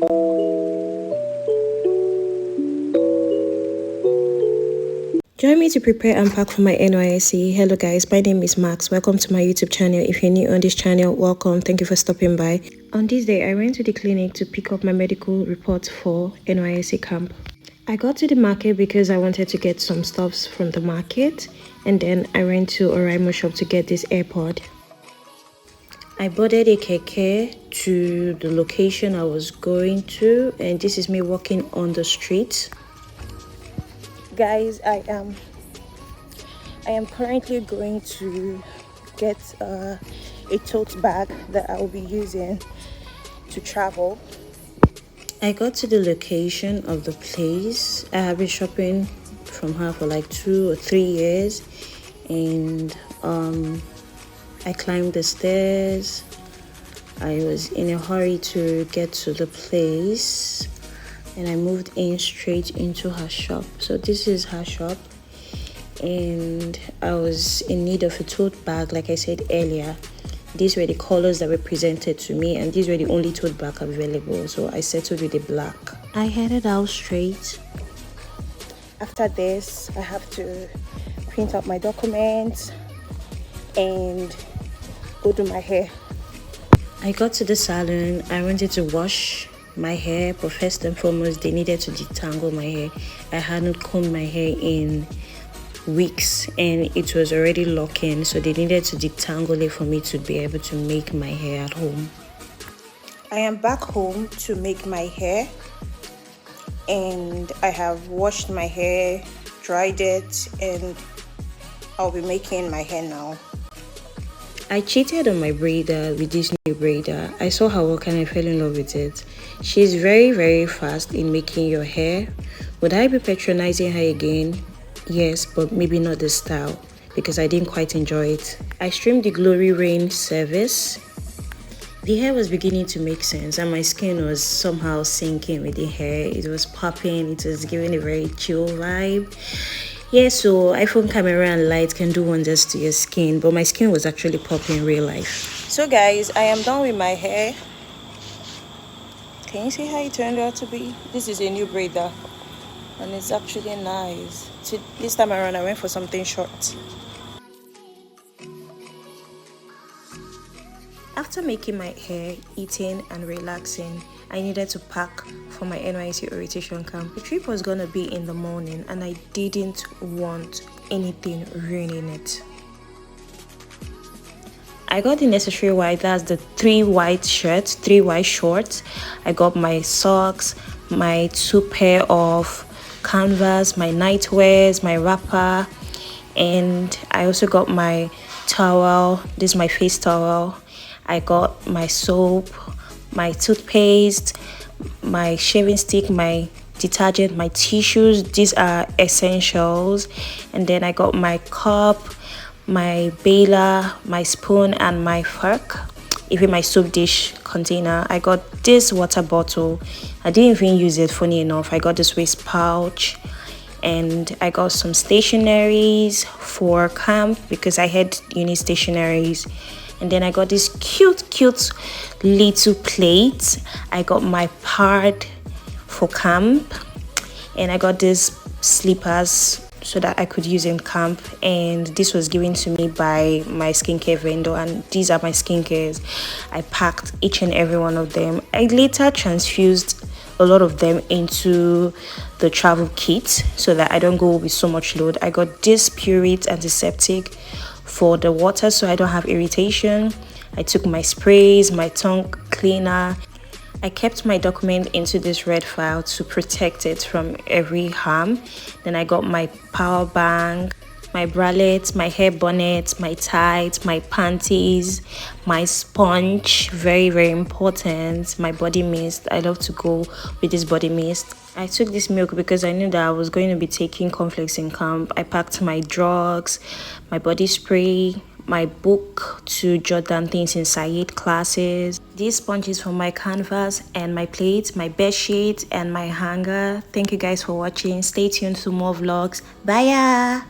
Join me to prepare and pack for my NYSC. Hello guys, my name is Max. Welcome to my YouTube channel. If you're new on this channel, welcome. Thank you for stopping by. On this day, I went to the clinic to pick up my medical report for NYSC camp. I got to the market because I wanted to get some stuffs from the market, and then I went to Oraimo shop to get this AirPod. I boarded a keke to the location I was going to, and this is me walking on the street. Guys, I am currently going to get a tote bag that I will be using to travel. I got to the location of the place. I have been shopping from her for like 2 or 3 years, and I climbed the stairs. I was in a hurry to get to the place, and I moved in straight into her shop. So this is her shop, and I was in need of a tote bag. Like I said earlier, these were the colors that were presented to me, and these were the only tote bag available, so I settled with the black. I headed out straight. After this, I have to print out my documents and go do my hair. I got to the salon. I wanted to wash my hair, but first and foremost, they needed to detangle my hair. I hadn't combed my hair in weeks, and it was already locking, so they needed to detangle it for me to be able to make my hair at home. I am back home to make my hair, and I have washed my hair, dried it, and I'll be making my hair now. I cheated on my braider with this new braider. I saw her work and I fell in love with it. She's very fast in making your hair. Would I be patronizing her again? Yes, but maybe not the style, because I didn't quite enjoy it. I streamed the Glory Rain service. The hair was beginning to make sense, and my skin was somehow sinking with the hair. It was popping, it was giving a very chill vibe. Yeah, so iPhone camera and light can do wonders to your skin, but my skin was actually popping in real life. So guys, I am done with my hair. Can you see how it turned out to be? This is a new braider, and it's actually nice. So this time around, I went for something short. After making my hair, eating and relaxing, I needed to pack for my NYSC orientation camp. The trip was gonna be in the morning, and I didn't want anything ruining it. I got the necessary white, that's the 3 white shirts, 3 white shorts. I got my socks, my 2 pair of canvas, my nightwears, my wrapper, and I also got my towel. This is my face towel. I got my soap, my toothpaste, my shaving stick, my detergent, my tissues. These are essentials. And then I got my cup, my baler, my spoon, and my fork, even my soap dish container. I got this water bottle. I didn't even use it, funny enough. I got this waist pouch, and I got some stationaries for camp because I had uni stationaries. And then I got this cute little plate. I got my pad for camp, and I got these slippers so that I could use in camp, and this was given to me by my skincare vendor, and these are my skincares. I packed each and every one of them. I later transfused a lot of them into the travel kit so that I don't go with so much load. I got this Purite antiseptic for the water so I don't have irritation. I took my sprays, my tongue cleaner. I kept my document into this red file to protect it from every harm. Then I got my power bank, my bralette, my hair bonnet, my tights, my panties, my sponge, very important, my body mist. I love to go with this body mist. I took this milk because I knew that I was going to be taking conflicts in camp. I packed my drugs, my body spray, my book to jot down things in Sayed classes. These sponges for my canvas and my plate, my bed sheet, and my hanger. Thank you guys for watching. Stay tuned to more vlogs. Bye.